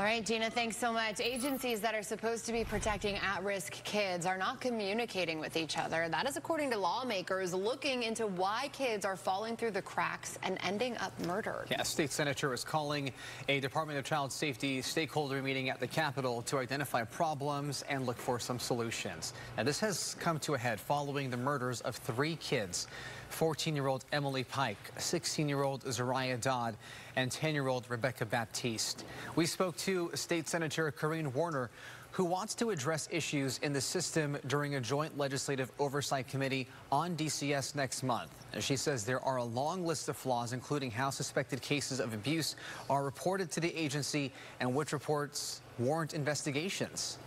All right, Gina, thanks so much. Agencies that are supposed to be protecting at-risk kids are not communicating with each other. That is according to lawmakers looking into why kids are falling through the cracks and ending up murdered. Yeah, a state senator is calling a Department of Child Safety stakeholder meeting at the Capitol to identify problems and look for some solutions. Now, this has come to a head following the murders of 3 kids. 14-year-old Emily Pike, 16-year-old Zariah Dodd, and 10-year-old Rebecca Baptiste. We spoke to State Senator Corrine Warner, who wants to address issues in the system during a joint legislative oversight committee on DCS next month. She says there are a long list of flaws, including how suspected cases of abuse are reported to the agency and which reports warrant investigations.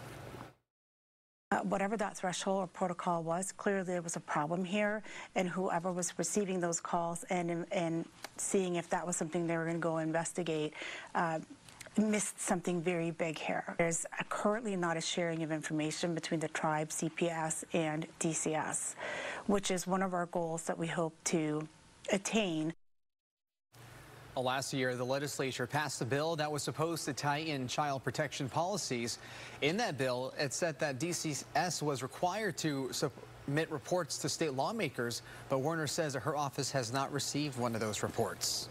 Whatever that threshold or protocol was, clearly there was a problem here, and whoever was receiving those calls and seeing if that was something they were going to go investigate missed something very big here. There's currently not a sharing of information between the tribe, CPS, and DCS, which is one of our goals that we hope to attain. Last year, the legislature passed a bill that was supposed to tie in child protection policies. In that bill, it said that DCS was required to submit reports to state lawmakers, but Warner says that her office has not received one of those reports.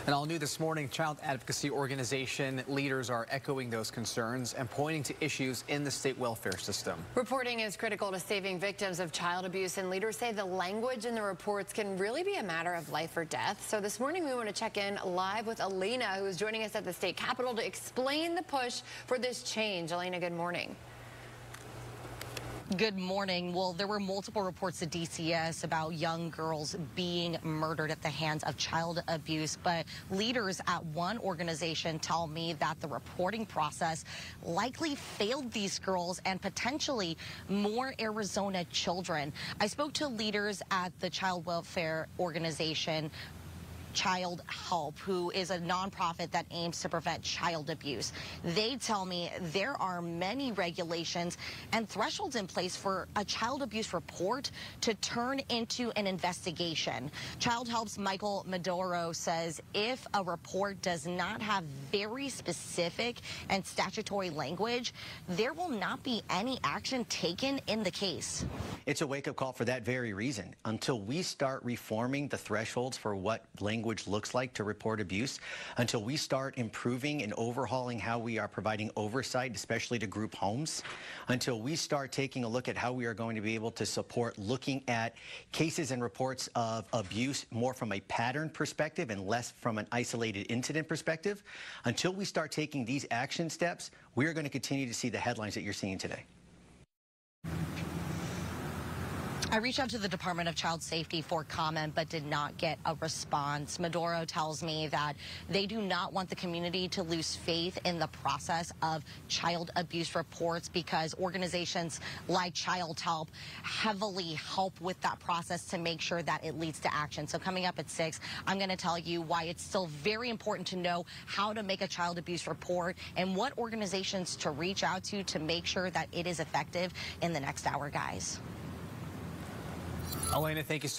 And all new this morning, child advocacy organization leaders are echoing those concerns and pointing to issues in the state welfare system. Reporting is critical to saving victims of child abuse, and leaders say the language in the reports can really be a matter of life or death. So this morning we want to check in live with Elena, who is joining us at the state capitol to explain the push for this change. Elena, good morning. Good morning. Well, there were multiple reports to DCS about young girls being murdered at the hands of child abuse, but leaders at one organization tell me that the reporting process likely failed these girls and potentially more Arizona children. I spoke to leaders at the child welfare organization Child Help, who is a nonprofit that aims to prevent child abuse. They tell me there are many regulations and thresholds in place for a child abuse report to turn into an investigation. Child Help's Michael Maduro says if a report does not have very specific and statutory language, there will not be any action taken in the case. It's a wake-up call for that very reason. Until we start reforming the thresholds for what language looks like to report abuse, until we start improving and overhauling how we are providing oversight, especially to group homes, until we start taking a look at how we are going to be able to support looking at cases and reports of abuse more from a pattern perspective and less from an isolated incident perspective, until we start taking these action steps, we are going to continue to see the headlines that you're seeing today. I reached out to the Department of Child Safety for comment, but did not get a response. Maduro tells me that they do not want the community to lose faith in the process of child abuse reports because organizations like Child Help heavily help with that process to make sure that it leads to action. So coming up at 6, I'm going to tell you why it's still very important to know how to make a child abuse report and what organizations to reach out to make sure that it is effective in the next hour, guys. Elena, thank you so much.